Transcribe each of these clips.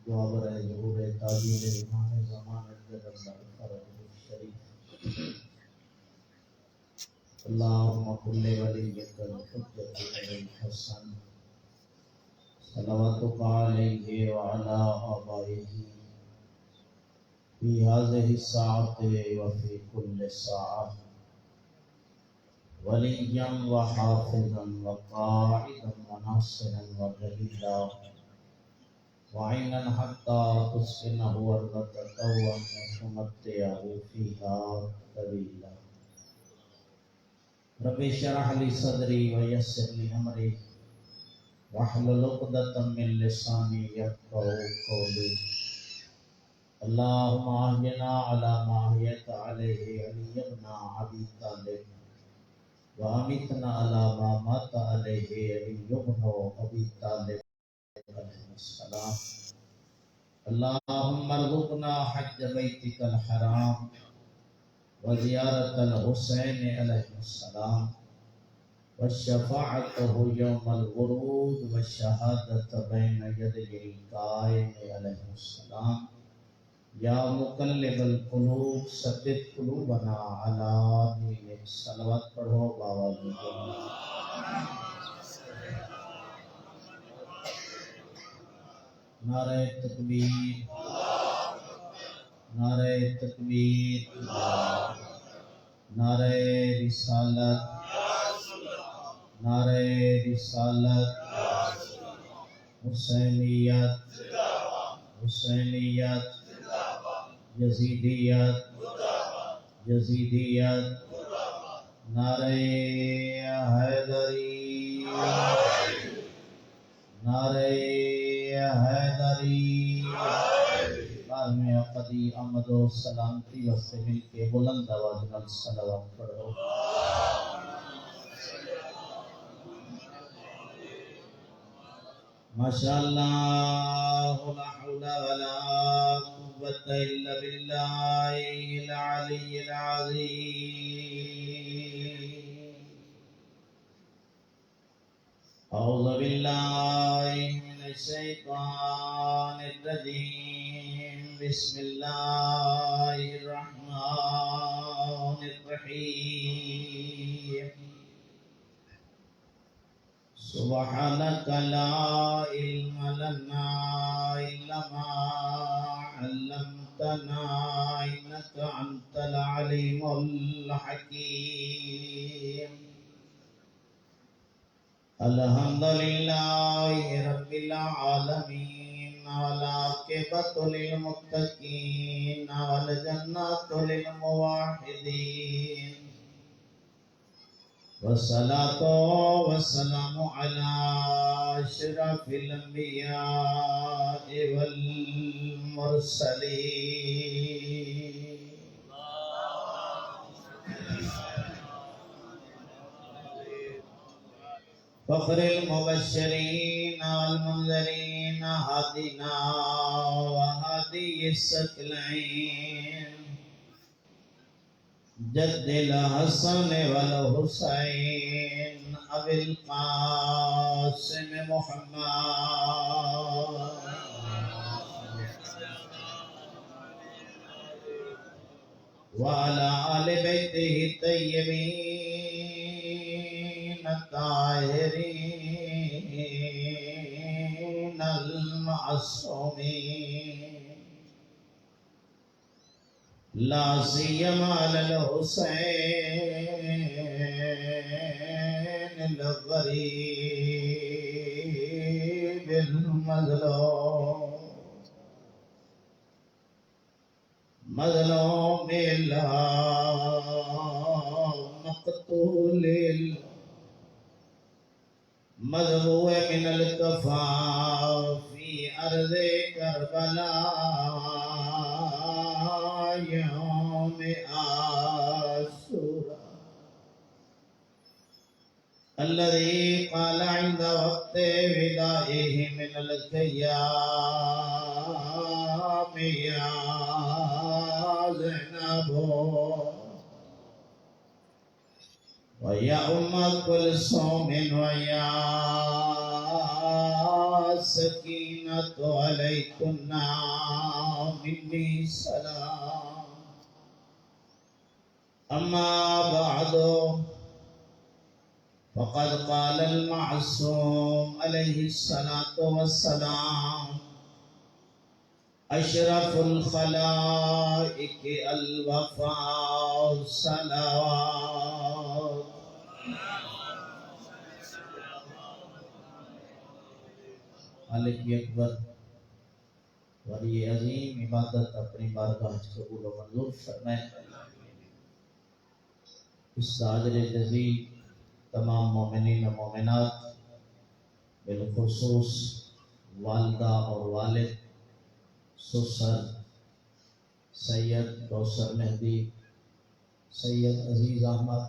دعا برائے ظہور تعبیر امام زمان اجل اللہ فرج الشریف اللہم کل ولیک الحجۃ الحسن صلواتک علیہ وعلی آبائہ فی هذه الساعة وفی کل ساعة ولیا وحافظا وقائدا وناصرا وغلیلا وعینا حتی تسکنہ ارضک طوعا وتمتعہ فیہا طویلا رب اشرح لی صدری ویسر لی امری واحلل عقدۃ من لسانی یفقہوا قولی اللہم احینا علی ما احییت علیہ علی ابن ابی طالب وامتنا علی ما مات علیہ علی ابن ابی طالب علیہ السلام اللہم ارزقنا حج بیتک الحرام وزیارت الحسین علیہ السلام والشفاعته یوم الورود والشہادت بین یدی القائم علیہ السلام یا مقلب القلوب ثبت قلوبنا علی دینک صلوات پڑھو باوازی نعرہ تکبیر نعرہ تکبیر نعرہ رسالت نعرہ رسالت حسینیت حسینیت یزیدیت یزیدیت نعرہ حیدری نعرہ حیدری میں اقدی احمد و سلامتی واسطے مل کے بلند آواز نال صلوات پڑھو ماشاءاللہ لا حول ولا قوة الا باللہ العلی العظیم اعوذ باللہ من الشیطان الرجیم بسم اللہ الرحمن الرحیم سبحانك لا علم لنا إلا ما علمتنا إنك أنت العليم الحكيم الحمد لله رب العالمين والعاقبة للمتقين والجنة للموحدين والصلاة والسلام على أشرف الأنبياء والمرسلين فخر المبشرين والمنذرين هادنا وهادي الثقلين جد الحسن والحسین ابی القاسم محمد وعلى آل بیتہ الطیبین الطاہرین المعصومین لا سیما للحسین الغریب المظلوم مظلوم اللہ مقتول مذبوح من الکفا فی ارض کربلا یوم عاشوراء الذي قال عند وقت ودائه من الخيام يا زينب ويا أم كلثوم ويا سكينة عليكن مني سلام أما بعد فقد قال المعصوم عليه الصلاة والسلام أشرف الخلائق الوفاء صلوات خالق اکبر ولی عظیم عبادت اپنی بارگاہ قبول و منظور فرمائے۔ اس تاجر جزیل تمام مومنین و مومنات بالخصوص والدہ اور والد سسر سید کوثر مہدی سید عزیز احمد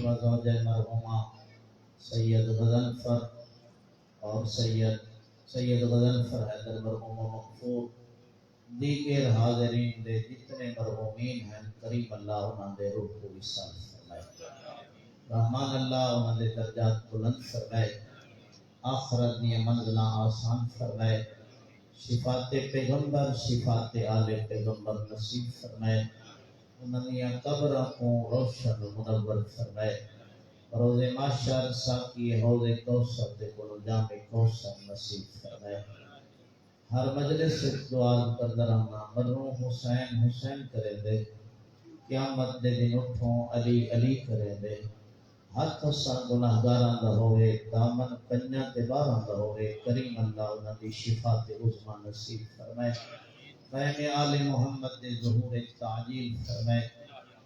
و زوجہ مرحومہ سید غضنفر اور سید غضنفر حیدر مرحوم و مغفور دیگر حاضرین دے جتنے مرحومین ہیں کریم اللہ انہاں دے روح کو وصال فرمائے، رحمان اللہ انہاں دے درجات بلند فرمائے، آخرت دی منزلہ آسان فرمائے، صفات پیغمبر صفات آل پیغمبر نصیب فرمائے، انہاں دی قبروں کو روشن و منور فرمائے، روز محشر ساقی حوض کوثر دے کول جام کوثر نصیب فرمائے۔ ہر مجلس سے دعا کردا رہنا مرحوم حسین حسین کرے دے، قیامت دے دن اٹھوں علی علی کرے دے، ہاتھ سان گناہگاراں دا ہوئے دامن کنیاں تے باراں دا ہوئے، کریم اللہ انہاں دی شفاعت عظمی نصیب فرمائے، قائم آل محمد دے ظہور تعجیل فرمائے۔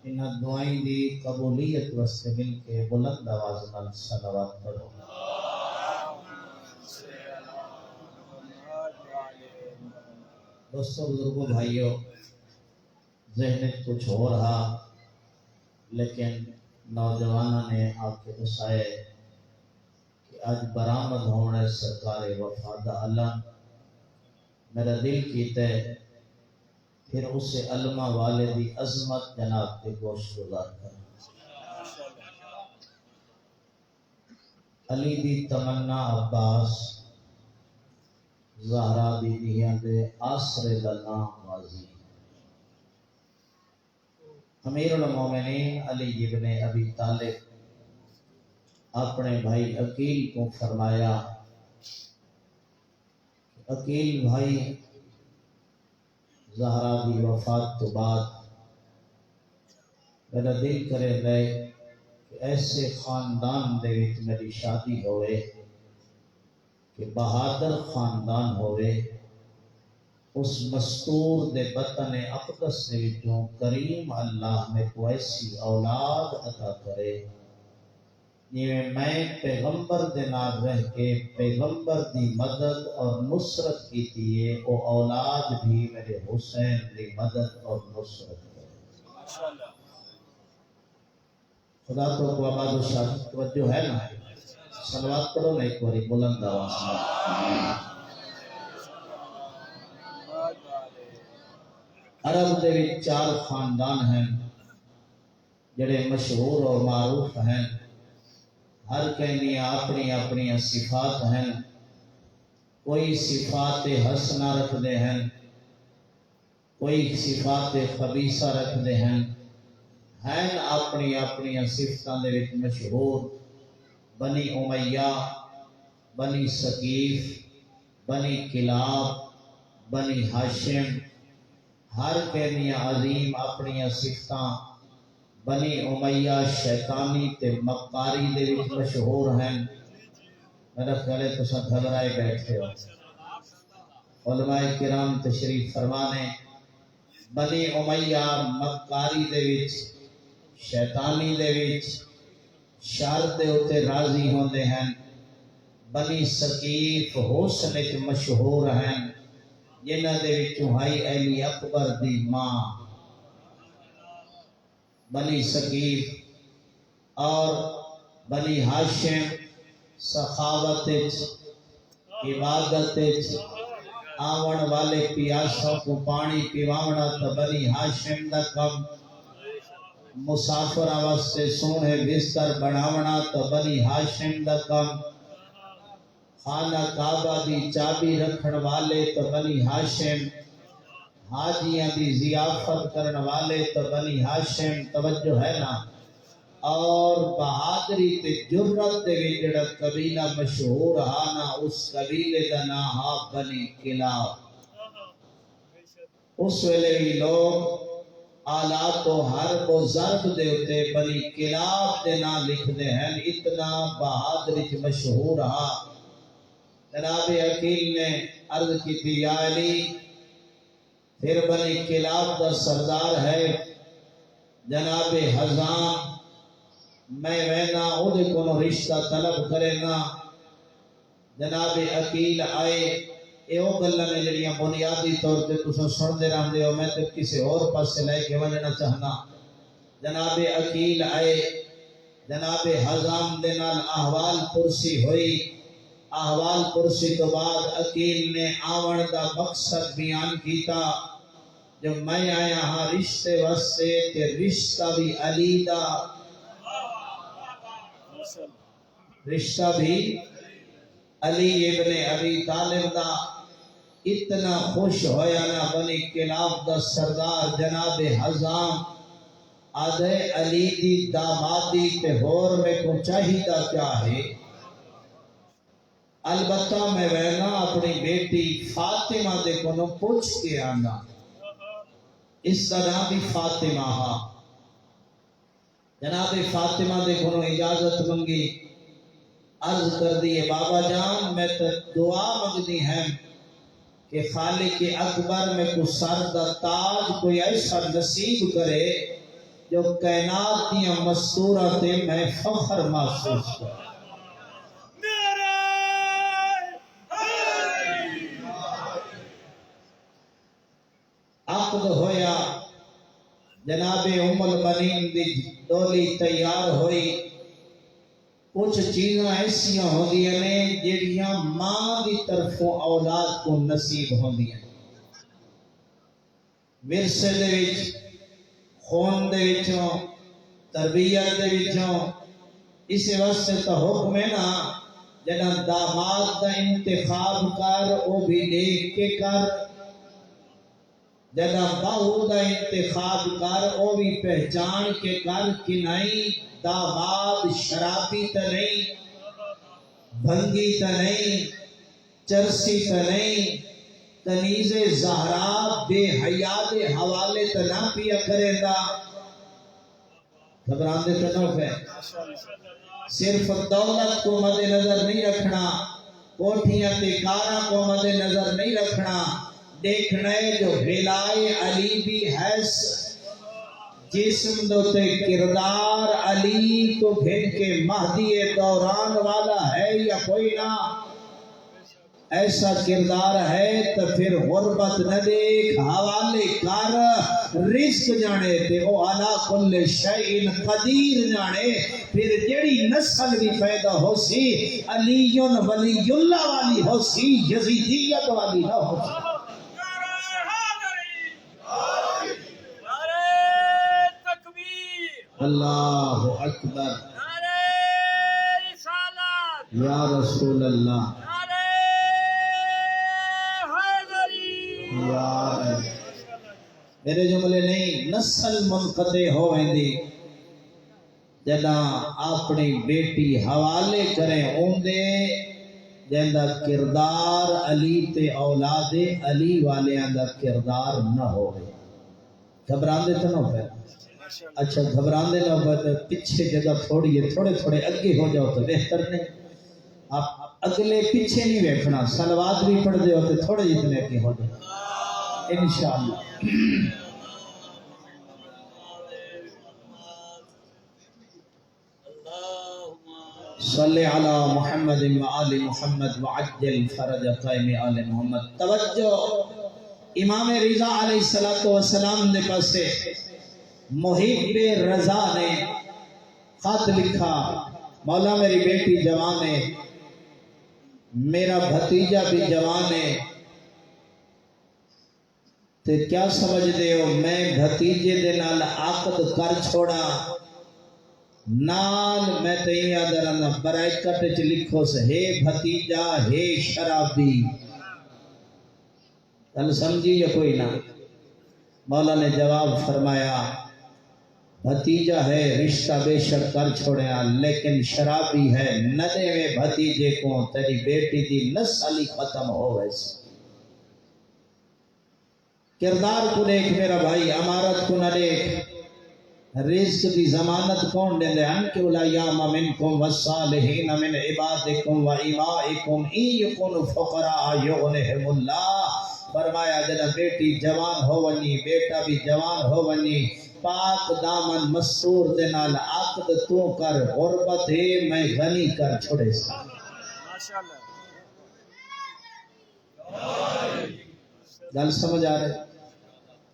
انہاں دعائیں دی قبولیت واسطے مل کے بلند آواز نال صلوات پڑھو۔ دوستو بزرگوں بھائیو، ذہن کچھ ہو رہا لیکن نوجوانوں نے آپ کے دسائے کہ آج برآمد ہونے سرکار وفا دا علم، میرا دل کیتا ہے پھر اسے علمہ والے دی عظمت جناب کے گوش گزار کر علی دی تمنا عباس زہرا دی دیاں دے آسرے دا نام واضی امیر المومنین علی ابن ابی طالب اپنے بھائی عقیل کو فرمایا، عقیل بھائی زہرا دی وفات تو بعد میرا دل کرے گئے کہ ایسے خاندان دے وچ میری شادی ہوئے کہ بہادر خاندان ہوئے، اس مستور دے بطن اقدس دے وچوں کریم اللہ میں کو ایسی اولاد عطا کرے جویں میں پیغمبر دے نال رہ کے پیغمبر دی مدد اور نصرت کیتی ہے، او اولاد بھی میرے حسین دی مدد اور نصرت کرے۔ خدا تو کو آباد و شاد توجہ ہے نا، صلوات کرو نا ایک باری بلند آواز میں۔ عرب دے وچ 4 خاندان ہیں جڑے مشہور اور معروف ہیں، ہر کہیں اپنی اپنی صفات ہیں، کوئی صفات حسنہ رکھ دے ہیں، کوئی صفات خبیثہ رکھ دے ہیں اپنی اپنی صفتاں دے وچ مشہور۔ بنی امیہ، بنی ثقیف، بنی کلاب، بنی ہاشم، ہر کہنیاں عظیم اپنی صفتاں۔ بنی امیہ شیطانی تے مکاری دے وچ مشہور ہیں، میرا خیال ہے تساں گھبرائے بیٹھے ہو۔ علماء کرام تشریف فرمانے، بنی امیہ مکاری دے وچ شیطانی دے وچ شر دے اتے راضی ہوندے ہیں۔ بنی ثقیف حسن وچ مشہور ہیں، جنہاں دے وچوں ہائی علی اکبر دی ماں بنی ثقیف، اور بنی ہاشم سخاوت عبادت آون والے پیاسوں کو پانی پیواونا تا بنی ہاشم دا کم، مسافر واسطے سونے بستر بناونا تا بنی ہاشم دا کم، خانہ کعبہ دی چابی رکھن والے تو بنی ہاشم، حاجیاں دی ضیافت کرن والے تو بنی ہاشم، توجہ ہے نا؟ اور بہادری تے جرت دے وچ جڑا قبیلہ مشہور ہا نا، اس قبیلے دا نام ہا بنی کلاب۔ اس ویلے بھی لوگ آلات و حرب و ضرب دے اتے بنی کلاب دے نام لکھ دے ہیں، اتنا بہادری چ مشہور ہا۔ جناب عقیل نے عرض کی تھی یا علی، پھر بنی کلاب دا سردار ہے جناب حزام، میں وینا او دے کونو رشتہ طلب کرے گا۔ جناب عقیل آئے، اے او گلاں نے جڑیاں بنیادی طور تے تساں سن دے رہندے ہو، میں تے کسی اور پاسے لے کے ونجنا چاہنا۔ جناب عقیل آئے، جناب حزام دے نال احوال پرسی ہوئی۔ احوال پرسی تو بعد عقیل نے آون دا مقصد بیان کیتا، جو میں آیا ہاں رشتے واسطے تے رشتہ بھی علی دا، رشتہ بھی علی ابن ابی طالب دا۔ اتنا خوش ہویا نا بنی کلاب دا سردار جناب حزام، آدھے علی دی دامادی تے ہور میں کو چاہیدہ کیا ہے؟ البتہ میں وینا اپنی بیٹی فاطمہ دے کنو پوچھ کے آنا، اس کا نام بھی فاطمہ ہا۔ جناب فاطمہ دے کنو اجازت منگی، عرض کر دیے بابا جان میں تو دعا منگنی ہے کہ خالق اکبر میں کو سر دا تاج کوئی ایسا نصیب کرے جو کائنات دیا مستورہ تے میں فخر محسوس کروں۔ عقد ہویا، جناب ام المنین دی ڈولی تیار ہوئی۔ کچھ چیزاں ایسیاں ہوندیاں نے جڑیاں ماں دی طرفوں اولاد کو نصیب ہوندیاں، ورثے دے وچ، خون دے وچوں، تربیت دے وچوں۔ اس واسطے تو حکم ہے نا جنا داماد دا انتخاب کر او بھی دیکھ کے کر، جنا بہو دا انتخاب کر او بھی پہچان کے کر کہ نہیں داماد شرابی تا نہیں، بھنگی تا نہیں، چرسی تا نہیں، کنیز زہرا بے حیا دے حوالے تا نہ پیا کرے گا۔ گھبران دے تنوف ہے، صرف دولت کو مد نظر نہیں رکھنا، کوٹھیاں تے کاراں کو مد نظر نہیں رکھنا، دیکھنا ہے جو بلائے علی بھی ہے، جسم دوتے کردار علی تو گھن کے مہدی دوران والا ہے یا کوئی نہ، ایسا کردار ہے تو پھر غربت نہ دیکھ، حوالے کر، رزق جانے تے او علا کل شیء قدیر جانے۔ پھر جڑی نسل بھی پیدا ہو سی علی ولی اللہ والی ہو سی، یزیدیت والی نہ ہو سی۔ اللہ اکبر، یا رسول اللہ، یا میرے جملے نہیں، نسل منقطع ہو ویندی جنا اپنی بیٹی حوالے کریں اوندے جندا کردار علی تے اولاد علی والیاں دا کردار نہ ہوئے۔ گھبران دے تو نہ ہوئے، اچھا گھبران دے نہ ہوئے تو پیچھے جگہ تھوڑی ہے، تھوڑے تھوڑے اگے ہو جاؤ تو بہتر نہیں۔ آپ اگلے پیچھے نہیں بیٹھنا، صلوات بھی پڑھ دے ہوتے تھوڑے جتنے اگے ہو جاؤ انشاءاللہ۔ صلی علی محمد و آل محمد وعجل فرج قائم آل محمد۔ توجہ، امام رضا علیہ السلام نے پاسے محب رضا نے خط لکھا، مولا میری بیٹی جوان ہے، میرا بھتیجا بھی جوان ہے، تے کیا سمجھ دے ہو میں بھتیجے دے نال عقد کر چھوڑا نال میں تئیں یاد رہنا برائکت چ لکھو سے ہے بھتیجا ہے شرابی. گل سمجھی یا کوئی نہ؟ مولا نے جواب فرمایا بھتیجا ہے رشتہ بے شک کر چھوڑیا لیکن شرابی ہے نہ دے میں بھتیجے کو تیری بیٹی دی نسل ہی ختم ہو ویسے. کردار کو دیکھ میرا بھائی، امارت کو نہ دیکھ. رزق دی ضمانت کون دے دے؟ ان کے الایام منکم والصالحین من عبادکم و امائکم ان یکن فقراء یغنہم اللہ. فرمایا جنا بیٹی جوان ہو ونی، بیٹا بھی جوان ہو ونی، پاک دامن مستور دے نال عقد تو کر، غربت ہے میں غنی کر چھوڑے سا. گل سمجھ آ رہے؟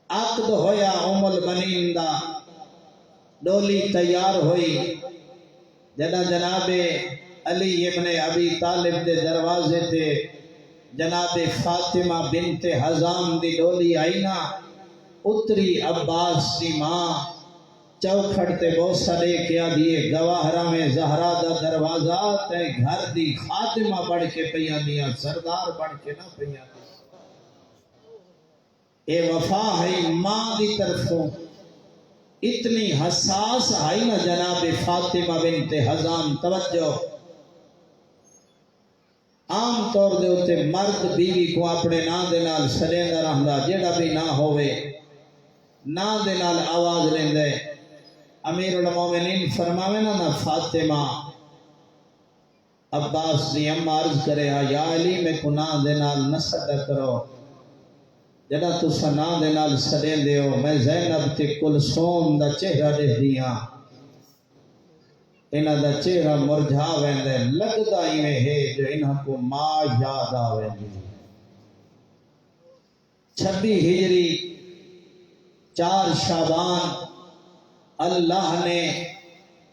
عقد ہویا ام البنین دا، ڈولی تیار ہوئی. جنا جناب علی ابن ابی طالب دے دروازے تے جناب فاطمہ بنت حزام دی ڈولی آئی نا، اتری عباس دی ماں چوکھڑ تے بوسہ دے کیا دیے گواہرہ میں زہرا دا دروازہ تے گھر دی خاتمہ بڑھ کے پیاں دیا، سردار بڑھ کے نہ پیاں. اے وفا ہے ماں دی طرفوں، اتنی حساس آئی نا جناب فاطمہ بنت حزام. توجہ، عام طور دے ہوتے مرد بیوی کو اپنے نا دے نال سڑیندہ رہندا، جیڑا بھی نہ ہوئے نا دے نال آواز لیندے. امیر المومنین فرماوے نا فاطمہ عباس دی اما عرض کرے یا علی میں کو نا دے نال نہ سڑا کرو، جڑا تسا نا دے نال سڑیں دے ہو. میں زینب تے کلثوم دا چہرہ دے دیاں، انہاں دا چہرہ مرجھا ویندے، لگدا ایویں ہے جو انہاں کو ماں یاد آویندی. 26 ہجری 4 شعبان اللہ نے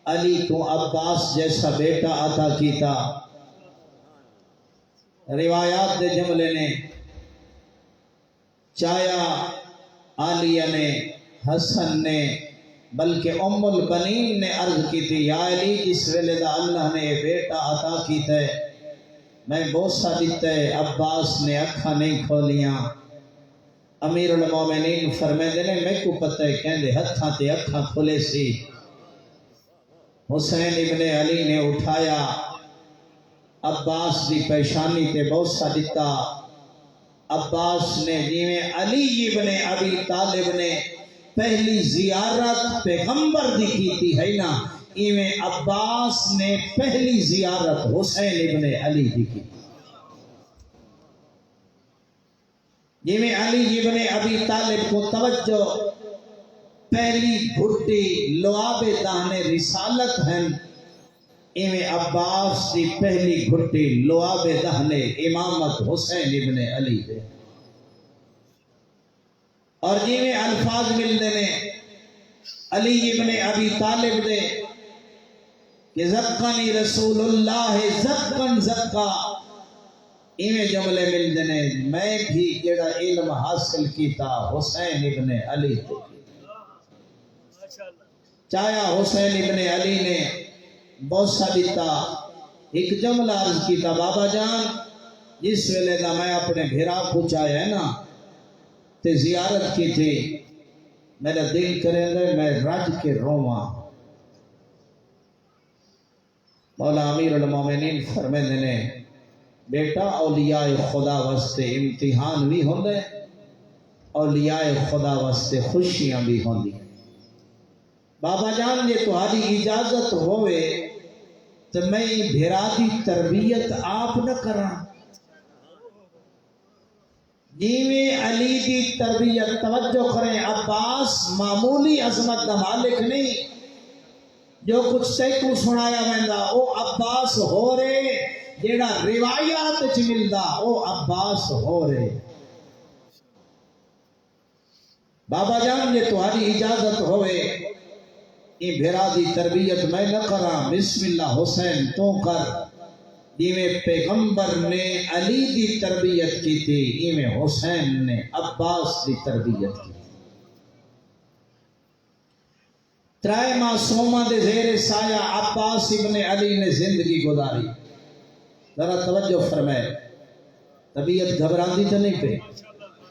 علی کو عباس جیسا بیٹا عطا کیتا. روایات دے جملے نے چایا عالیہ نے، حسن نے، بلکہ ام البنین نے عرض کی تھی یا علی جس ویلے دا اللہ نے بیٹا عطا کیتا ہے میں بوسہ دیتا ہے. عباس نے اکھاں نہیں کھولیاں. امیر المومنین فرمیندے نے میں کو پتہ ہے کہندے ہتھاں تے اکھاں کھلے سی. حسین ابن علی نے اٹھایا عباس دی پیشانی تے بوسہ دیتا. عباس نے جیویں علی ابن ابی طالب نے پہلی زیارت پیغمبر دی کیتی ہے نا، ایویں عباس نے پہلی زیارت حسین ابن علی دی کی. جیویں علی ابن ابی طالب کو توجہ پہلی گھٹی لعاب دہن رسالت ہیں، ایویں عباس دی پہلی گھٹی لعاب دہن امامت حسین ابن علی دے. اور جیویں الفاظ ملتے ہیں علی ابن ابی طالب دے کہ زکانی رسول اللہ زکن زکا، ایویں جملے ملتے ہیں میں بھی جڑا علم حاصل کیتا حسین ابن علی دے. چایا حسین ابن علی نے بوسہ دیتا، ایک جملہ عرض کیتا بابا جان جس ویلے دا میں اپنے بھیرا کو چاہیا ہے نا تے زیارت کی تھی، میرا دل کرے دے میں رج کے رواں. مولا امیر المومنین فرمیندے نے بیٹا اولیاء خدا واسطے امتحان بھی ہوندے، اولیاء خدا واسطے خوشیاں بھی ہوندی. بابا جان یہ تہاڈی اجازت ہوئے تو میں بھیرا دی تربیت آپ نہ کراں. جیویں علی دی تربیت توجہ کریں، عباس معمولی عظمت دا مالک نہیں. جو کچھ تے کو سنایا ویندا او عباس ہو رہے، جیڑا روایات وچ ملدا او عباس ہو رہے. بابا جان یہ تہاڈی اجازت ہوئے یہ بھیرا دی تربیت میں نہ کراں، بسم اللہ حسین تو کر. جیویں پیغمبر نے علی دی تربیت کی تھی ایویں حسین نے عباس دی تربیت کی. ترائے معصومہ دے زیر سایہ عباس ابن علی نے زندگی گزاری. ذرا توجہ فرمائے. طبیعت گھبراندی تو نہیں پہ؟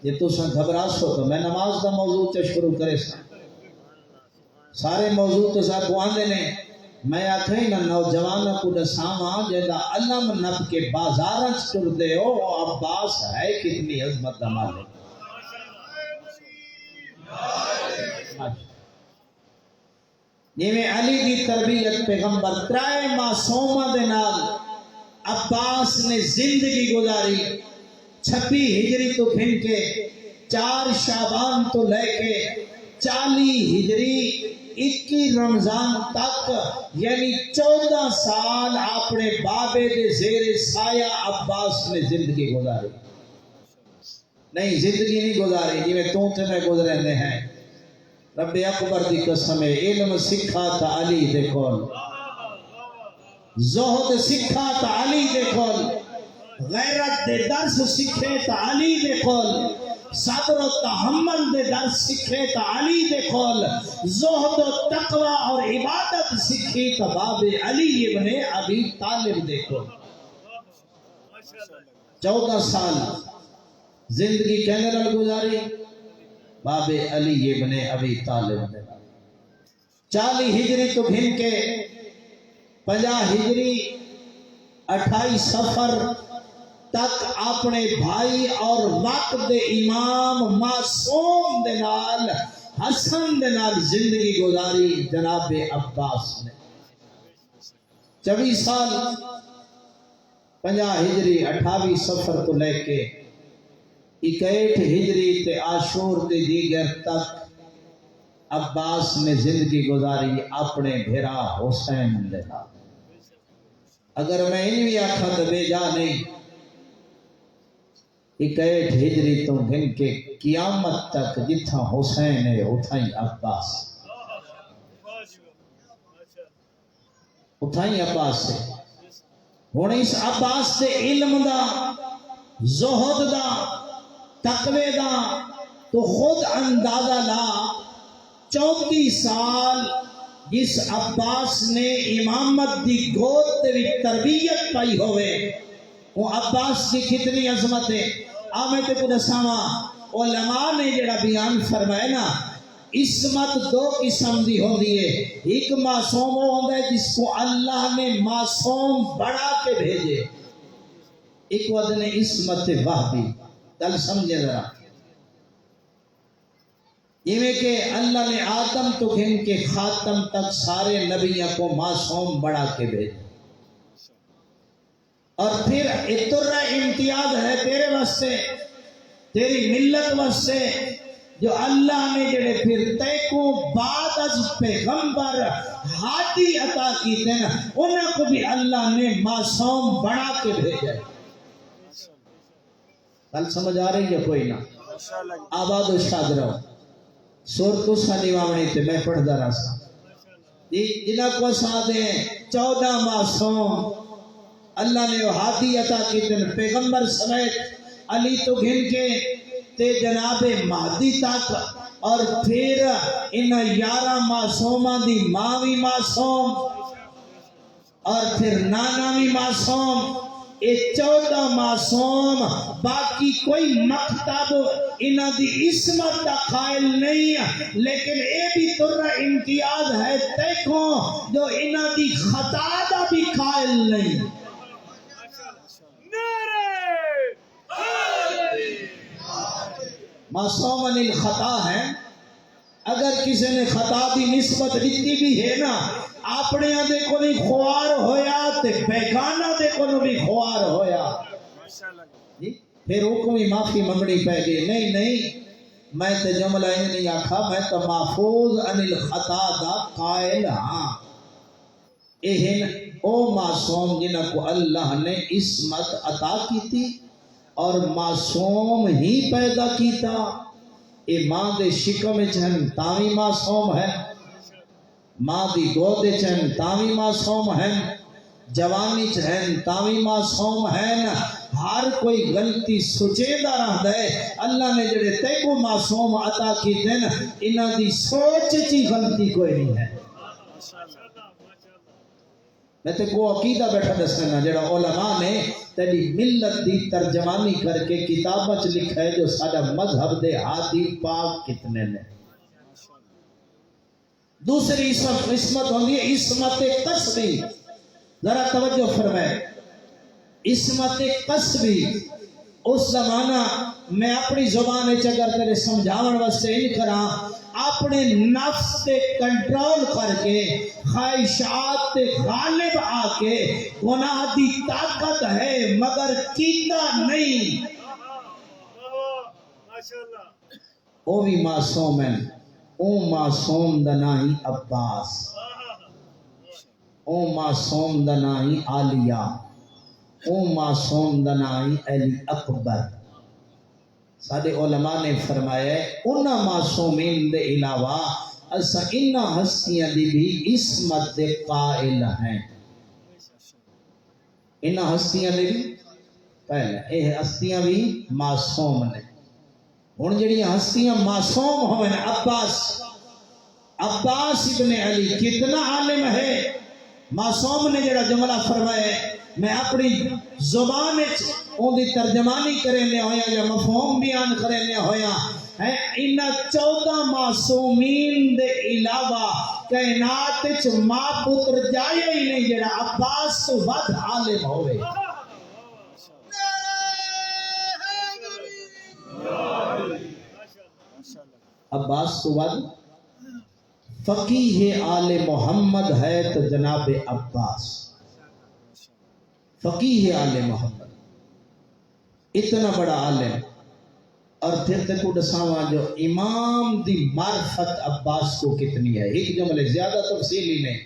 یہ تو سن گھبرا سو تو میں نماز دا موضوع تے شروع کرے سا. سارے موضوع تو سا کو آندے نے میں آکھیں نہ نوجوانہ کو دساواں جیدا علم نب کے بازاراں ٹر دے ہو عباس ہے کتنی عظمت دا مالک. جویں علی دی تربیت پیغمبر ترائے معصومہ دے نال عباس نے زندگی گزاری. 26 ہجری تو پھن کے 4 شعبان تو لے کے 40 ہجری 21 رمضان تک یعنی 14 سال اپنے بابے دے زیر سایہ عباس نے زندگی گزاری. نہیں زندگی نہیں گزاری جی تو تے میں گزرے ہیں. رب اکبر دی قسم علم سکھا تا علی دے کول, زہد سکھا تا علی دے کول, غیرت دے درس سکھے تا علی دے کول, صبر و تحمل دے درس سکھے تا علی دے کول, زہد و تقوی اور عبادت سکھی تا باب علی ابن ابی طالب دے کول. 14 سال زندگی کہنے نال گزاری باب علی ابن ابی طالب دے. 40 ہجری تو گھن کے 50 ہجری 28 سفر تک اپنے بھائی اور وقت دے امام معصوم دے نال حسن دے نال زندگی گزاری جناب عباس نے. 24 سال 50 ہجری 28 سفر تو لے کے 61 ہجری تے عاشور دے دیگر تک عباس نے زندگی گزاری اپنے بھیرا حسین دے نال. اگر میں ان بھی آکھا تو بے جا نہیں. 61 ہجری تو گن کے قیامت تک جتھا حسین ہے اتھائی عباس, اتھائی عباس ہے. ہن اس عباس سے علم دا, زہد دا, تقوی دا تو خود اندازہ لا. 34 سال جس عباس نے امامت دی گود تے بھی تربیت پائی ہوئے وہ عباس کی کتنی عظمت ہے. آمیں تے کو دساواں علماء نے جڑا بیان فرمائے نا عصمت 2 قسم دی ہوندی ہے. ایک معصوم ہوندا ہے جس کو اللہ نے معصوم بڑھا کے بھیجے, ایک وعدہ نے عصمت وحدی. کل سمجھے ذرا یہ کہ اللہ نے آدم تو گھن کے خاتم تک سارے نبیوں کو معصوم بڑھا کے بھیجا, اور پھر اتنا امتیاز ہے تیرے واسطے, تیری ملت واسطے جو اللہ نے جڑے پھر تے کو بعد از پیغمبر ہادی عطا کیتے نا انہیں کو بھی اللہ نے معصوم بڑھا کے بھیجا. کل سمجھ آ رہی ہے کوئی نہ؟ آباد و شاد رہو. سور تو سانی وامنی تے میں پڑھ دا رہا سا جنہ کو ساتھ ہیں 14 معصوم اللہ نے ہادی عطا کی تن پیغمبر سمیت علی تو گھن کے تے جناب مہدی تک, اور پھر ان 11 معصومہ دی ماں بھی معصوم اور پھر نانا بھی معصوم. یہ 14 معصوم باقی کوئی مکتب انہ دی عصمت دا قائل نہیں, لیکن اے بھی ترہ امتیاز ہے دیکھو جو انہ دی خطا دا بھی قائل نہیں. معصوم عن الخطا ہے. اگر کسی نے خطا دی نسبت دیتی بھی ہے نا اپنے دے کو نہیں خوار ہویا تے بیگانہ دے کو نہیں خوار ہویا پھر حکمی معافی منگنی پہ گئی. نہیں میں تے جملہ نہیں آکھا, میں تو محفوظ عن الخطا دا قائل ہاں. اہن او معصوم جنہ کو اللہ نے عصمت عطا کی تھی اور معصوم ہی پیدا کیتا. اے ماں دے شکم چہن تاوی معصوم ہے, ماں دی گود چہن تاوی معصوم ہے, جوانی چہن تاوی معصوم ہے. ہر کوئی غلطی سچے دا رہ دے. اللہ نے جڑے تے کو معصوم عطا کی دن انہاں دی سوچ چی غلطی کوئی نہیں ہے. میں تے کو عقیدہ بیٹھا دسنا جڑا علماء نے تیری ملت دی ترجمانی کر کے کتاباں چ لکھا ہے جو ساڈا مذہب دے ہادی پاک کتنے نے. دوسری عصمت ہوندی ہے عصمت قصبی. ذرا توجہ فرمائے. عصمت قصبی اس زمانہ میں اپنی زبان اگر تیرے سمجھاون واسطے ان کراں اپنے نفس تے کنٹرول کر کے خواہشات تے غالب آ کے گناہ دی طاقت ہے مگر کیتا نہیں. او بھی معصوم ہے. او معصوم دا نام ہی عباس. او معصوم دا نام ہی عالیہ. او معصوم دا نام ہی علی اکبر. سارے علماء نے فرمایا انہاں معصومین دے علاوہ اسا انہاں ہستیاں دی بھی عصمت دے قائل ہیں. انہاں ہستیاں دے بھی پہلے اے ہستیاں بھی معصوم نے. ہن جڑیاں ہستیاں معصوم ہوئے عباس ابن علی کتنا عالم ہے. معصوم نے جڑا جملہ فرمایا میں اپنی زبان ان دی ترجمانی کرنے ہویا یا مفہوم بیان کرنے ہویا ان 14 معصومین دے علاوہ کائنات وچ ماں پتر جایا ہی نہیں جڑا عباس تو ود عالم ہوئے. عباس تو ود فقیہ آل محمد ہے تو جناب عباس. فقیہ آل محمد اتنا بڑا عالم. اور پھر تے کو دساواں جو امام دی معرفت عباس کو کتنی ہے. ایک جملے زیادہ تفصیلی نہیں.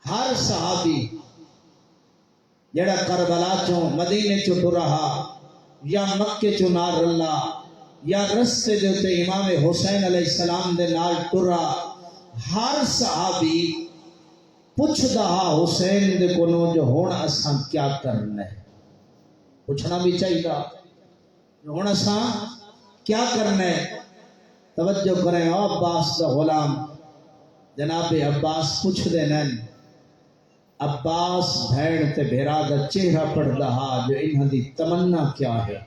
ہر صحابی جڑا کربلا چوں مدینے چوں ٹرہا یا مکے چوں نال رلا یا رستے دے تے امام حسین علیہ السلام دے نال ٹرا ہر صحابی پوچھدا حسین دے کولوں جو ہن اساں کیا کرنا ہے. پوچھنا بھی چاہیے ہن اساں کیا کرنا ہے. توجہ کریں عباس دا غلام جناب عباس پوچھ دے نن. عباس بھیڑ تے بھیرا دا چہرہ پڑھدا جو انہاں دی تمنا کیا ہے.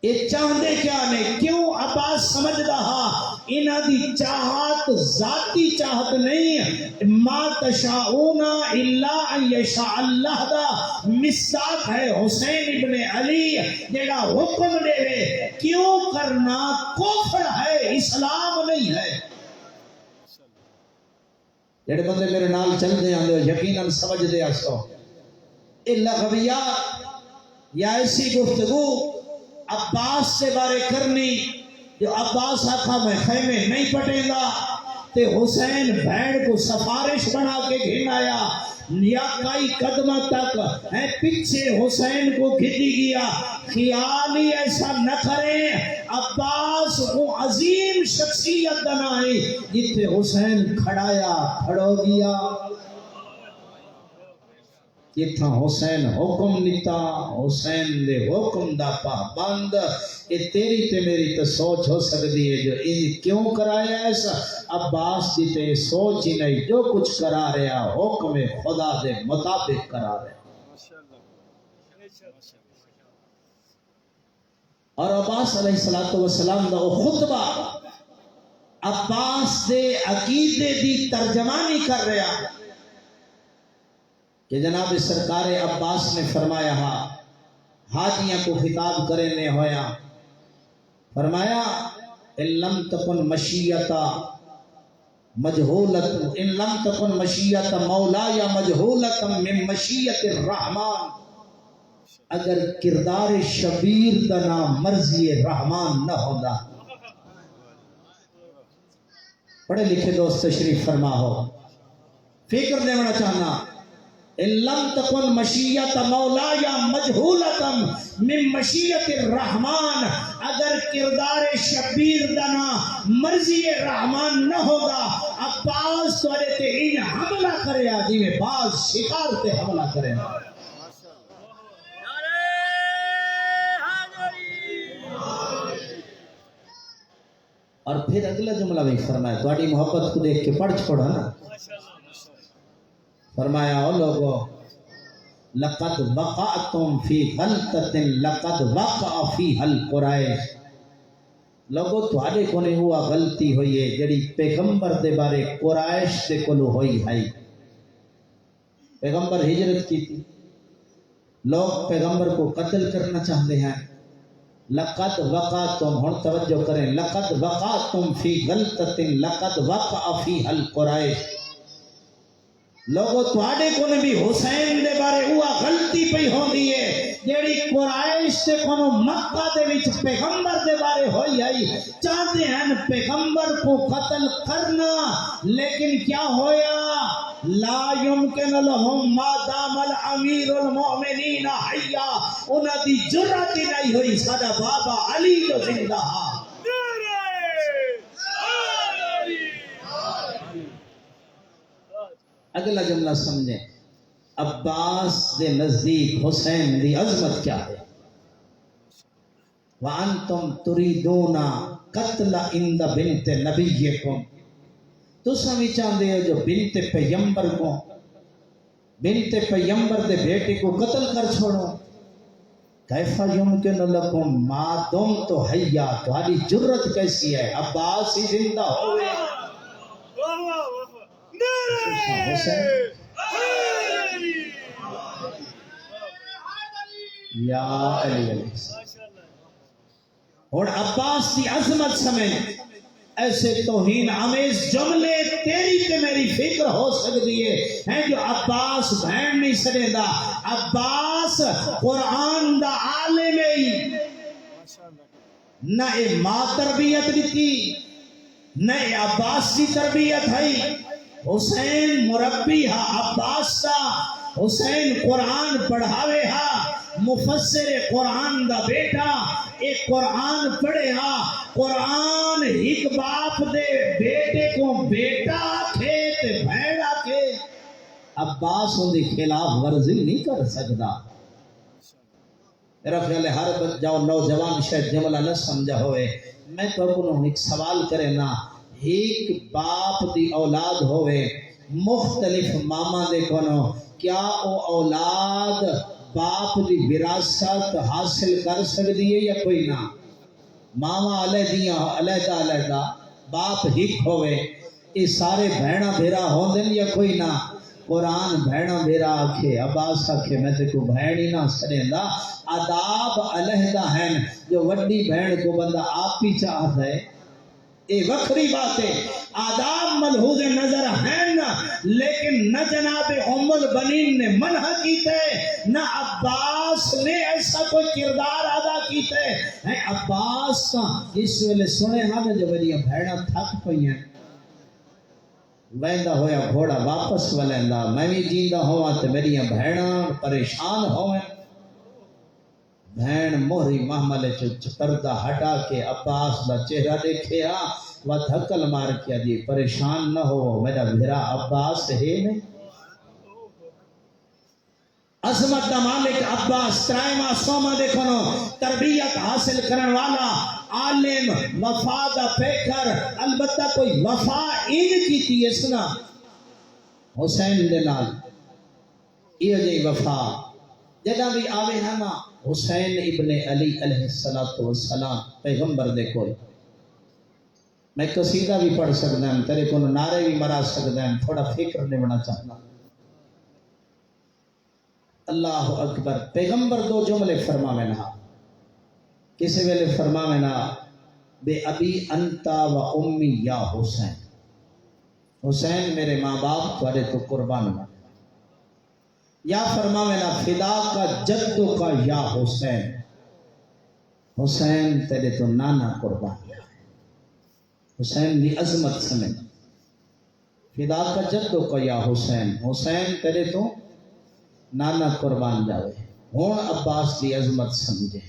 یہ چاہتے کیا نہیں. کیوں عباس سمجھدا انہاں دی چاہت ذاتی چاہت نہیں. ما تشاؤون الا ان یشاء اللہ دا مصداق ہے حسین ابن علی جڑا حکم دے. کیوں کرنا کفر ہے اسلام نہیں ہے. جڑے بندے میرے نال چل دے آندے یقیناً سمجھ دے آسو اے لغویات یا ایسی گفتگو عباس سے بارے کرنی جو عباس آکھا میں خیمے نہیں پٹیں گا تے حسین بھیڑ کو سفارش بنا کے گھن آیا یا کئی قدمہ تک پیچھے حسین کو گھٹی گیا. خیال ہی ایسا نہ کریں. عباس وہ عظیم شخصیت بنائی جتنے حسین کھڑایا کھڑو گیا. جتھا حسین حکم لیتا حسین دے حکم دا پابند. یہ تیری تے میری تو سوچ ہو سکتی ہے جو یہ کیوں کرایا ایسا. عباس دی تے سوچ ہی نہیں. جو کچھ کرا رہا حکم خدا دے مطابق کرا رہا. اور عباس علیہ السلام دا خطبہ عباس دے عقیدے دی ترجمانی کر رہا کہ جناب سرکار عباس نے فرمایا حاجیاں کو خطاب کرنے ہویا فرمایا ان لم تکن مشیتا مجہولت ان لم تکن مشیت مولا یا مجہولت من مشیت الرحمن. اگر کردار شبیر دا نام مرضی رحمان نہ ہوگا. پڑھے لکھے دوست تشریف فرما ہو فکر دینا چاہنا. ان لم تکن مشیت مولا یا مجہولتم من مشیت الرحمن. اگر کردار شبیر دنا مرضی رحمان نہ ہوگا عباس توڑے تے ان حملہ کرے جی میں باز شکار تے حملہ کرے. اور پھر اگلا جملہ بھی فرمایا، تھوڑی محبت کو دیکھ کے پڑھ چھوڑا نا، فرمایا او لوگو لقد وقعتم فی غلطۃ لقد وقع فیہا القریش، لوگو تھوڑے کو نہیں ہوا غلطی ہوئی ہے جڑی پیغمبر دے بارے قریش دے کولو ہوئی ہے۔ پیغمبر ہجرت کی تھی، لوگ پیغمبر کو قتل کرنا چاہتے ہیں۔ لقد وقعتم، ہن توجہ کریں، لقد وقعتم فی غلطۃ لقد وقع فیہا القریش، لوگو تواڈے کو بھی حسین دے بارے ہوا غلطی پئی ہوندی ہے جیڑی قریش تے کو مکہ دے وچ پیغمبر دے بارے ہوئی آئی، چاہتے ہیں پیغمبر کو قتل کرنا، لیکن کیا ہویا؟ لا يمكن لهم ما دام الامیر المؤمنین حیا، انہاں دی جرأت ہی نہیں ہوئی ساڈا بابا علی جو زندہ ہا۔ اگلا جملہ سمجھیں، عباس دے نزدیک حسین دی عظمت کیا ہے؟ وَأَنْتُمْ تُرِيدُونَ قَتْلَ عِنْدَ بِنْتِ نَبِيِّكُمْ، تُساں بھی چاہتے ہو جو بنت پیغمبر کو، بنت پیغمبر دے بیٹے کو قتل کر چھوڑو۔ کیف یمکن لکم ما دمت حیا، تمہاری جرت کیسی ہے عباس ہی زندہ ہوئے۔ یا علی علیہ السلام، اور عباس کی عظمت سمجھ، ایسے توہین آمیز جملے تیری تے میری فکر ہو سکتی ہے جو عباس بہن نہیں سنے دا، عباس قرآن دا عالم ہی، نہ اے ماں تربیت دیتی، نہ اے عباس کی تربیت ہے، حسین مربی ہا عباس کا، حسین قرآن پڑھاوے ہا، مفسر قرآن دا بیٹا، ایک قرآن پڑھے ہا، قرآن ایک باپ دے بیٹے کو بیٹا کھیت بھیڑا کے، عباس ان کے خلاف ورزی نہیں کر سکتا۔ میرا خیال ہے ہر جاؤ نوجوان شاید جملہ نہ سمجھا ہوئے، میں تو انہوں ایک سوال کرے نا، ایک باپ دی اولاد ہوئے مختلف ماما دے کنو، کیا او اولاد باپ دی وراثت حاصل کر سکتی ہے یا کوئی نہ؟ ماما علیحدہ باپ ہک ہوئے، یہ سارے بہنا بھیرا ہوں دن یا کوئی نہ؟ قرآن بہنا بھیرا آکھے، عباس آکھے میں تے کو بہن ہی نہ سنیں دا، آداب علیحدہ ہیں، جو وڈی بہن کو بندہ آپ ہی چاہتا ہے، یہ وکری بات ہے، آداب ملحوظ نظر ہیں نا، لیکن نہ جناب ام البنین نے منع کیتے، نہ عباس نے ایسا کوئی کردار ادا کیتے ہیں۔ عباس کا اس ویلے سنے ہاں جو میری بھیڑا تھک پئی ہیں، ویندا ہویا گھوڑا واپس ولیندا، میں بھی جیندا ہوا تے میری بھیڑا پریشان ہوئے، بہن موہری محمل پردہ ہٹا کے عباس دا چہرہ دیکھے آ و دھکل مار کیا جی پریشان نہ ہو، میرا بھیرا عباس ہے نہیں۔ عظمت دا مالک عباس ترائمہ سوما دیکھنو، تربیت حاصل کرن والا عالم، وفا دا پیکر، البتہ کوئی وفا ان کی تھی اسنا حسین دے نال، یہ جی وفا جدہ بھی آوے ہے نا حسین ابن علی علیہ السلام پیغمبر دے کول، میں قصیدہ بھی پڑھ سکتا ہوں، تیرے کو نعرے بھی مرا سکتا ہوں، تھوڑا فکر نہیں بنا چاہنا۔ اللہ اکبر، پیغمبر دو جملے فرما میں نہ، کسی ویلے فرما میں نہ بے ابی انتا و امی یا حسین، حسین میرے ماں باپ تھوڑے تو قربان میں، یا فرما میں نہ فدا کا جدو کا یا حسین، حسین تیرے تو نانا قربان، حسین دی عظمت سمجھ، فدا کا جدو کا یا حسین، حسین تیرے تو نانا قربان جاوے۔ ہون عباس دی عظمت سمجھے،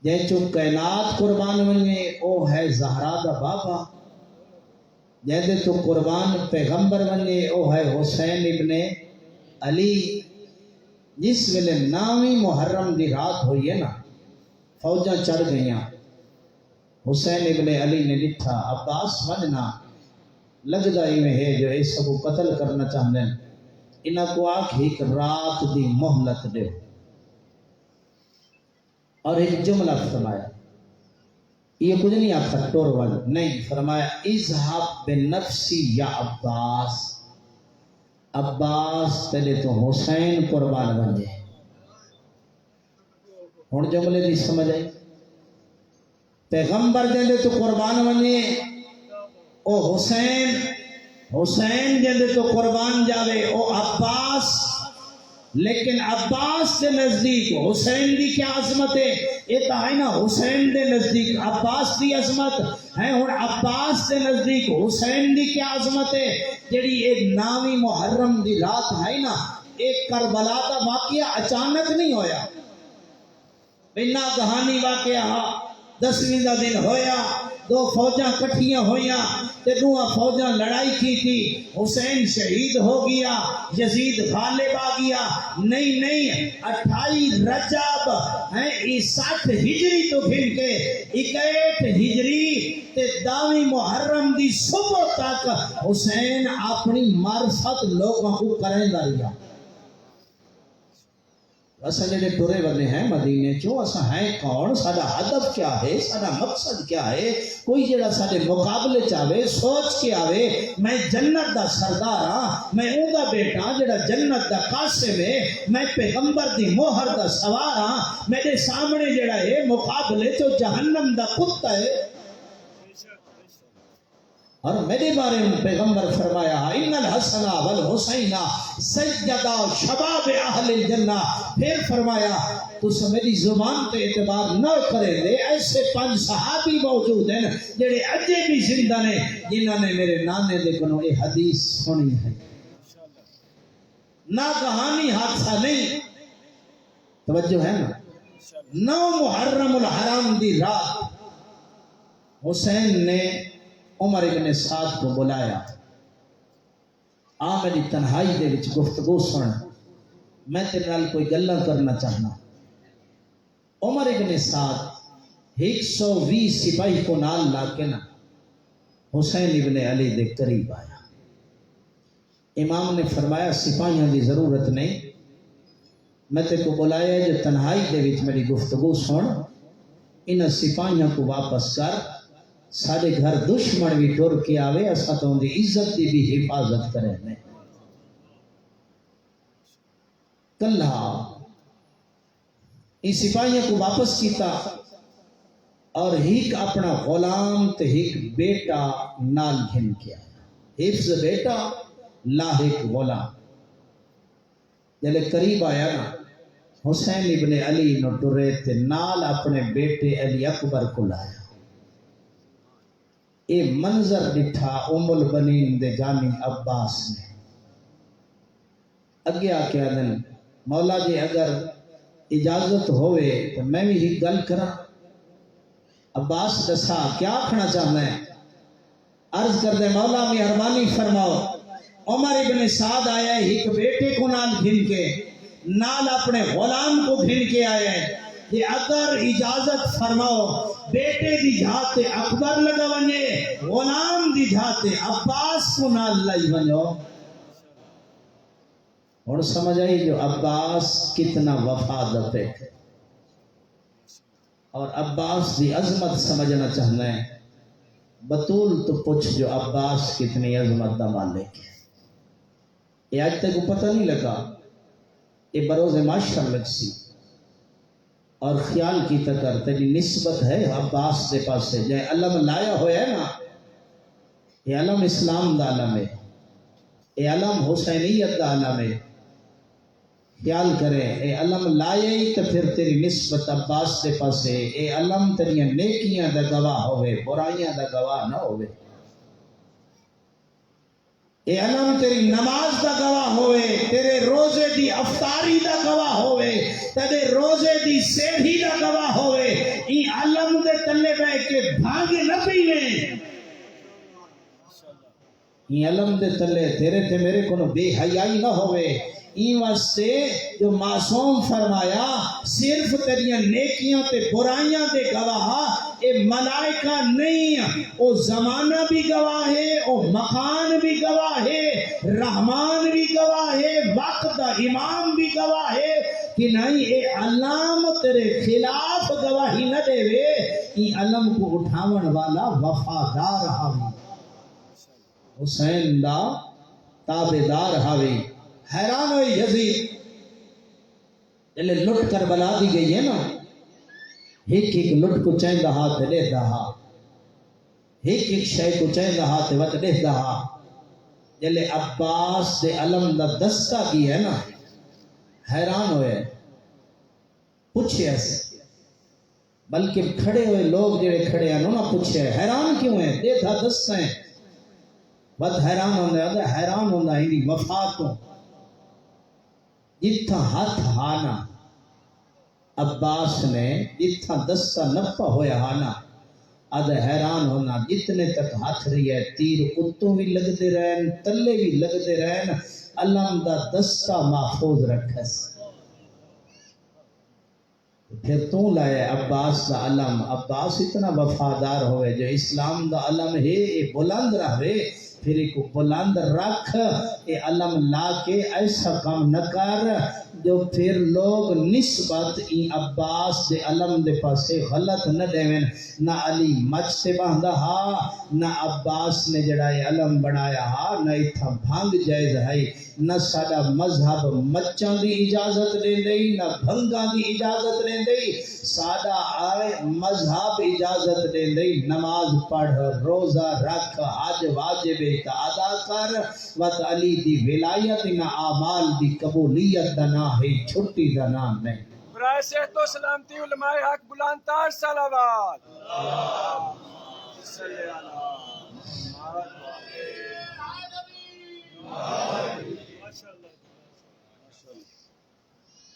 جے چو کائنات قربان ونجے او ہے زہرا دا بابا، جے دے تو قربان پیغمبر ونجے او ہے حسین ابن علی۔ جس ویلے نامی محرم دی رات ہوئی ہے نا، فوجاں چڑھ گئیاں، حسین ابن علی نے لکھا عباس وجنا لگدا میں ہے جو اس کو قتل کرنا چاہتے ہیں انہاں کو آکھ ایک رات دی مہلت دے اور ایک جملہ فرمایا یہ کچھ نہیں آخر ٹور والا نہیں فرمایا اذهب بنفسی یا عباس عباس تیرے تو حسین قربان بن جائے ہن جملے دی سمجھ آئی پیغمبر جندے تو قربان بنے او حسین جندے تو قربان جاوے او عباس لیکن عباس کے نزدیک حسین دی کیا عظمت ہے یہ تو ہے نا حسین دے نزدیک عباس دی عظمت ہے اور عباس دے نزدیک حسین دی کیا عظمت ہے جڑی ایک نامی محرم دی رات ہے نا ایک کربلا دا واقعہ اچانک نہیں ہویا بنا کہانی واقعہ 10ویں دا دن ہویا دو فوجاں کٹھیاں ہویاں تے دوہاں فوجاں لڑائی کی تھی حسین شہید ہو گیا یزید غالب آ گیا نہیں 28 رجب ہیں 60 ہجری تو پھر کے 61 ہجری تے 10ویں محرم دی صبح تک حسین اپنی معرفت لوگوں کو کریں داریا اساں جڑے ٹرے والے ہیں مدینے چوں اساں ہیں کون ساڈا ہدف کیا ہے ساڈا مقصد کیا ہے کوئی جڑا ساڈے مقابلے چاہے سوچ کے آوے میں جنت دا سردار ہاں میں اوندا بیٹا جڑا جنت دا قاسم ہے میں پیغمبر دی مہر دا سوار ہاں میرے سامنے جڑا ہے مقابلے تو جہنم دا کتا ہے اور میرے بارے میں پیغمبر فرمایا ان الحسن والحسین سیدہ شباب اہل الجنہ پھر فرمایا تو میری زبان پہ اعتبار نہ کرے دے ایسے 5 صحابی موجود ہیں جڑے اجے بھی زندہ نے جنہوں نے میرے نانے دے کنوں یہ حدیث سنی ہے نہ کہانی حادثہ نہیں توجہ ہے نا 9 محرم الحرام دی رات حسین نے عمر ابن سعد کو بلایا آ میری تنہائی دے وچ گفتگو سن میں تیرے نال کوئی گلاں کرنا چاہنا عمر ابن سعد 120 سپاہی کو نال لا کے نا حسین ابن علی دے قریب آیا امام نے فرمایا سپاہیوں دی ضرورت نہیں میں تے کو بلایا جو تنہائی دے وچ میری گفتگو سن ان سپاہیوں کو واپس کر سارے گھر دشمن بھی ٹر کے آوے اسا تو ان دی عزت دی بھی حفاظت کرے میں کلہ ان سپاہیوں کو واپس کیتا اور ہیک اپنا غلام تے ہیک بیٹا نال گھن کے آیا حفظ بیٹا لاحق غلام جلے قریب آیا نا حسین ابن علی نو ٹرے تے نال اپنے بیٹے علی اکبر کو لایا اے منظر ڈٹھا ام البنین دے جانی عباس نے اگے آکے آدن مولا جی اگر اجازت ہوئے تو میں بھی ہی گل کرا عباس دسا کیا آکھنا چاہنا ہے عرض کر دے مولا مہربانی فرماؤ عمر ابن سعد آیا ہے ایک بیٹے کو نال گھن کے نال اپنے غلام کو گھن کے آیا ہے کہ اگر اجازت فرماؤ بیٹے دی جھاتے اکبر لگا ونجے غلام دی جھاتے عباس کو نال لائی ونجو اور سمجھ آئی جو عباس کتنا وفادت ہے اور عباس دی عظمت سمجھنا چاہنا ہے بطول تو پوچھ جو عباس کتنی عظمت دا مالک ہے یہ آج تک کو پتہ نہیں لگا یہ بروز معاشر لگ سی اور خیال کی تکر تیری نسبت ہے عباس دے پاس سے جائے علم لایا ہویا ہے نا یہ علم اسلام دا علم ہے یہ علم حسینیت دا علم ہے خیال کرے اے علم لائے ہی تو پھر تیری نسبت عباس دے پاس ہے اے علم تیری نیکیاں دا گواہ ہوئے برائیاں دا گواہ نہ ہوئے اے علم تیری نماز دا گواہ ہوئے تیرے روزے دی افطاری دا گواہ ہوئے تیرے روزے دی سیڑھی دا گواہ ہوئے این علم دے تلے بے کے بھاگے نہ پینے این علم دے تلے تیرے تے میرے کو بے حیائی نہ ہوئے این واسطے جو معصوم فرمایا صرف تیریاں نیکیاں تے برائیاں دے گواہ اے ملائکہ نہیں، او زمانہ بھی گواہ ہے، او مکان بھی گواہ ہے، رحمان بھی گواہ ہے، وقت دا امام بھی گواہ ہے کہ نہیں اے علم تیرے خلاف گواہی نہ دے وے، ای علم کو اٹھاون والا وفادار آوی، حسین دا تابدار آوی۔ حیران ہوئی یزید جلے لٹ کر بلا دی گئی ہے نا، ایک ایک لٹ کو چین دہا تے لے دہا، ایک ایک شے کو چین دہا تے وط لے دہا، جلے عباس دے علم دا دستہ کی ہے نا، حیران ہوئے، پوچھے ایسے، بلکہ کھڑے ہوئے لوگ جڑے کھڑے ہیں نہ پوچھے حیران کیوں ہیں، دے تھا دستہ ہیں، بد حیران ہوندہ ہے، حیران ہوندہ ہے انہی وفاتوں، جتھا ہاتھ ہانا عباس نے، جتھا دستہ نپا ہویا ہانا، اد حیران ہونا جتنے تک ہاتھ رہی ہے، تیر اتوں بھی لگ دے رہن، تلے بھی لگ دے رہن، علم دا دستہ محفوظ رکھس، پھر تو لائے عباس دا علم، عباس اتنا وفادار ہوئے جو اسلام دا علم ہے یہ بلند رہے، پھر ایک بلند رکھ، یہ علم لا کے ایسا کام نہ کر جو پھر لوگ نسبت ای عباس دے علم دے پاسے غلط نہ دیویں، نہ علی مچ سے باندھا ہا، نہ عباس نے جڑا یہ علم بنایا ہا، نہ اتھا بھانگ جائز ہے، نہ ساڑا مذہب مچاں دی اجازت دیں دئی، نہ بھنگاں دی اجازت دیں دئی، ساڑا آئے مذہب اجازت دیں دئی، نماز پڑھ، روزہ رکھ، حج واجب تا ادا کر، وقت علی دی ولایت نہ اعمال دی قبولیت دا نام ہے، چھٹی دا نام نہیں۔ برائے صحت و سلامتی علماء حق بلند تار صلوات صلی اللہ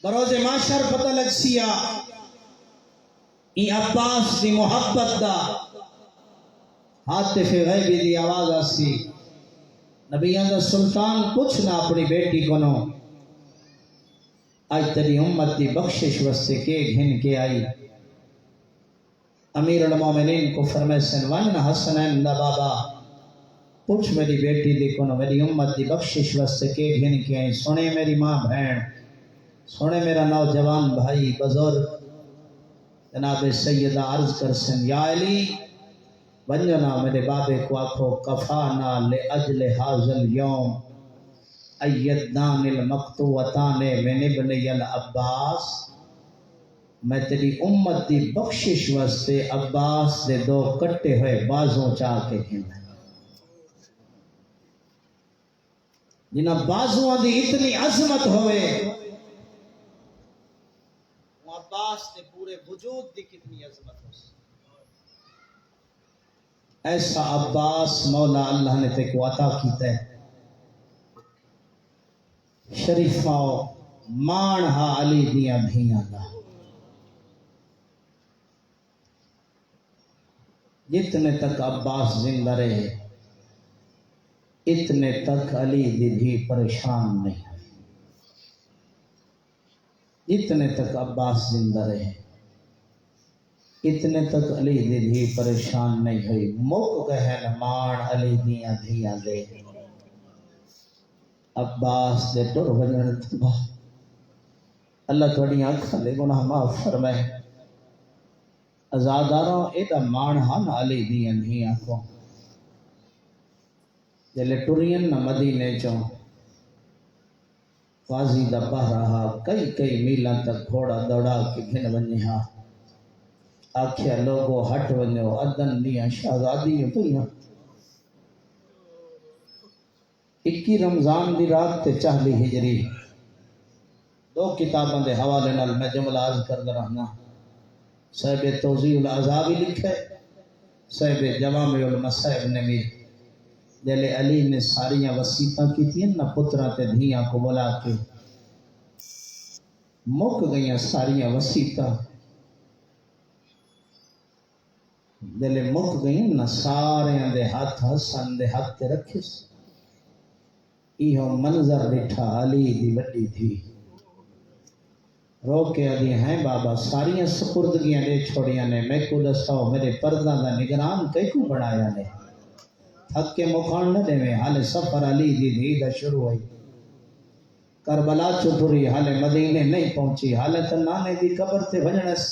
بروز معاشر پتہ لگ سیا ای عباس دی محبت دا حاطف غیبی دی آواز آسی، نبیان دا سلطان کچھ نہ اپنی بیٹی کو نو، آج تیری امت دی بخشش وستے کے گھن کے آئی، امیر المومنین کو فرمائے سنوان حسنین دا بابا پوچھ میری بیٹی دی کو نو، میری امت دی بخشش وستے کے گھن کے آئی، سنے میری ماں بہن، سنے میرا نوجوان بھائی بزرگ، جناب سیدہ عرض کر سن، یا علی ونجنا میرے بابے کو آکھو کفانا لأجل حاضل یوم ایدان المقتوتان من ابن العباس، میں تیری امت دی بخشش واسطے عباس دے دو کٹے ہوئے بازوں چاہ کے گھن، جنہ بازوں دی اتنی عظمت ہوئے، عباس نے پورے وجود دی کتنی عظمت ہو، ایسا عباس مولا اللہ نے تے کو عطا کیتا ہے، شریفہ مان ہا علی دیاں دھیاں دا، جتنے تک عباس زندہ رہے اتنے تک علی دی دھی پریشان نہیں، جتنے تک عباس زندہ رہے اتنے تک علی دی دھی پریشان نہیں ہوئی، مک گہن مان علی دیاں دھیاں دے، عباس دے ٹر وجن تباہ، اللہ تھوڑی آنکھاں دے گناہ معاف فرمائے، ازاداراں ایدہ مان ہن علی دیاں دھیاں کو، جلے ٹرین نہ مدینے چوں، قاضی دا پہ رہا، کئی میلاں تک گھوڑا دوڑا کے گھن ونجے ہاں، آکھیا لوگو ہٹ ونجو ادن دیاں شہزادی پویاں، 21 رمضان دی رات تے 40 ہجری، دو کتاباں دے حوالے نال میں جملہ عرض کر رہنا، صاحب توضیح العذابی لکھے، صاحب جوامع المصائب نے بھی، جلے علی نے ساریاں وسیطہ کی تھی نہ پترہ تے دھیاں کو بلا کے، مک گئیاں ساریاں وسیطہ، جلے مک گئیں نہ سارے دے ہاتھ حسن دے حق تے رکھے، ایہو منظر ڈٹھا علی دی وڈی تھی، رو کے آدھی ہیں بابا ساریاں سپردگیاں دے چھوڑیاں نے، میں کو دساؤ میرے پردہ دا نگران کئی کو بڑھایا نے، تھک کے مکھان نہ دے میں حال سفر علی دی دھی دا شروع ہوئی، کربلا چتری حال مدینے نہیں پہنچی، حالت نانے دی قبر تے بجنس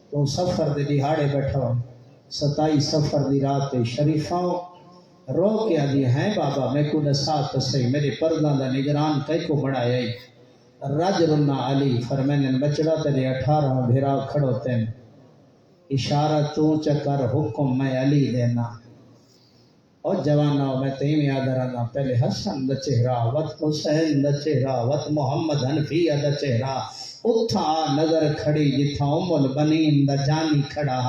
تو سفر دے دیہاڑے بیٹھا ہو 27 سفر دی رات شریفاں رو کے آدھی ہیں بابا میں کو دسا تو صحیح میرے پردہ دا نگران کئی کو بڑھایا ہی رجلنا علی فرمین بچڑا تیرے 18 بھیرا کھڑوتے ہیں اشارہ تو چکر حکم میں علی دینا اور جوانا میں تیم یاد رہنا پہلے حسن دا چہرہ وط حسین دا چہرہ وط محمد حنفیہ دا چہرہ اتھا نظر کھڑی جتھا البنین دا جانی کھڑا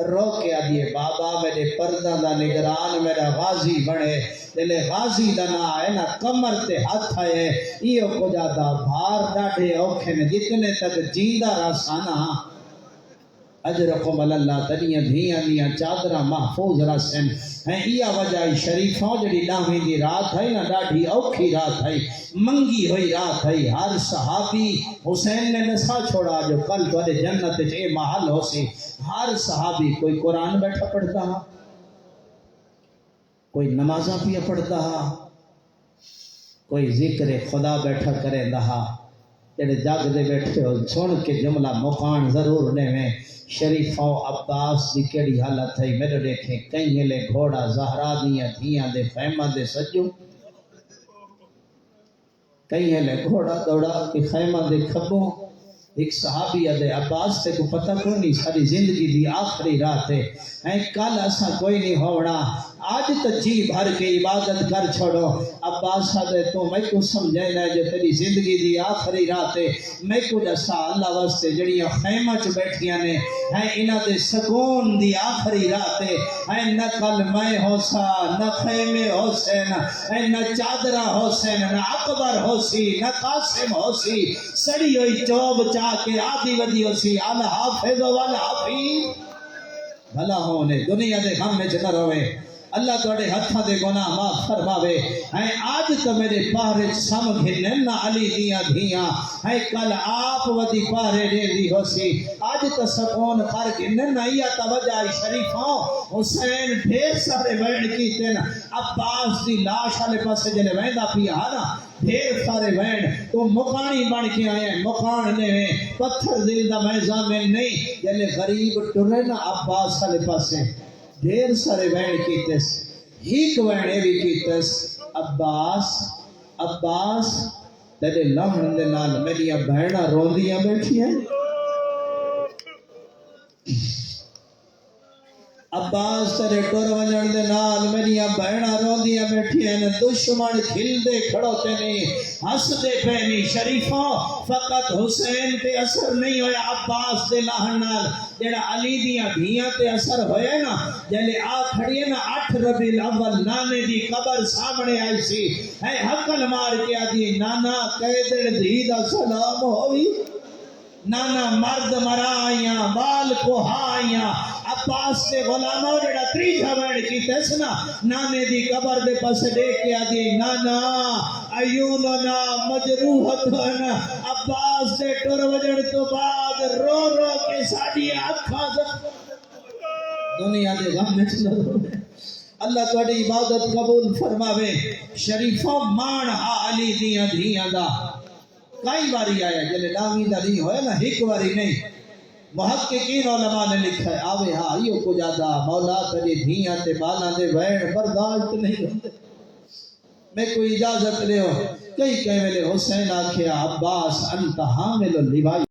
رو کے آدھیے بابا میرے پردہ دا نگران میرا غازی بڑھے دلے غازی دا نا ہے نا کمر تے ہاتھ آئے ایو کو جاتا بھار ڈاڑھے اوکھے میں جتنے تک جیندہ راسانا اجرکم اللہ تنیاں دھیاں دیاں چادرہ محفوظ راسن ہیں یہ وجہ شریفوں جڑی لاہویں دی رات ہے نا ڈاڑھی اوکھی رات ہے منگی ہوئی رات ہے ہر صحابی حسین نے نسا چھوڑا جو کل تو جنت اے محل ہو سی ہر صحابی کوئی قرآن بیٹھا پڑھتا ہا کوئی نمازاں پیا پڑھتا ہا کوئی ذکر خدا بیٹھا کرے دہا جڑے جاگ دے بیٹھے ہو سن کے جملہ مقان ضرور لے میں شریفوں عباس دی کیڑی حالت ہے میرے دیکھیں کہیں لے گھوڑا زہرا دیاں دھیاں دے خیمہ دے سجو کہیں لے گھوڑا دوڑا کہ خیمہ دے کھبوں ایک صحابی دے عباس تے کو پتہ کوئی نہیں ساری زندگی دی آخری رات ہے کل ایسا کوئی نہیں ہونا آج تو جی بھر کے عبادت کر چھوڑو عباس دے تو میں کو سمجھے نا جو تیری زندگی دی آخری رات ہے میں کو دسا اللہ واسطے جڑیاں خیمہ چ بیٹھیاں نے ہیں انہاں دے سکون دی آخری رات ہے نہ کل میں ہوسا نہ خیمے حسین نہ چادرہ حسین نہ اکبر ہوسی نہ قاسم ہوسی سڑی ہوئی چوب چاہ کے آدھی ودی ہوسی الحافظ والحفیظ بھلا ہونے دنیا دے غم میں نہ روے اللہ توڑے ہتھا دے گناہ معاف فرماوے ہیں آج تو میرے پارے سمجھے نہ علی دیاں دھیاں ہیں کل آپ ودی پارے دے دی ہو سی آج تو سکون کر کے نہ یا توجہ شریفوں حسین ڈھیر سارے وین کیتے نا عباس دی لاش والے پاسے جلے ویندا پیا نا ڈھیر سارے وین تو مکانی بن کے آئے ہیں مکان نے پتھر دل دا میزان میں نہیں جلے غریب ٹرے نا عباس والے پاسے ڈھیر سارے وین کیتس ہیک وین بھی کیتس عباس تیرے لہن دے نال میری بہناں روندیاں بیٹھی ہیں عباس تیرے ٹر ونجن دے نال میری بہناں روندیاں بیٹھی ہیں دشمن کھل دے کھڑوتے نہیں ہس دے پہنی شریفوں فقط حسین تے اثر نہیں ہویا عباس دے لہن نال جڑا علی دیاں دھیاں تے اثر ہوئے نا جلے آ کھڑیے نا 8 ربیع الاول نانے دی قبر سامنے آئی سی ہے حقل مار کے آدھی نانا قیدر دھی دا سلام ہوئی نانا مرد مرا آئیاں بال کو آئیاں عباس سے غلامہ جڑا تریجہ وین کی تسنا نانے دی قبر دے پس دیکھ کے آدھی نانا ایوننا مجروحتنا عباس دے ٹر وجن تو بعد رو رو کے ساڑی آنکھاں دنیا دے غم میں چلا رہے اللہ توڑی عبادت قبول فرماوے شریفوں مان ہا علی دیاں دھیاں دا کئی باری آیا جلے لاغی دا نہیں ہوئے نا ہک باری نہیں محققین علماء نے لکھا ہے آوے ہاں ایو کو جادا مولا تجھے دھیاں تے بالا دے وین برداشت نہیں ہوتے میں کوئی اجازت لے ہو کئی کہے ملے حسین آکھیا عباس انت حامل اللیوائی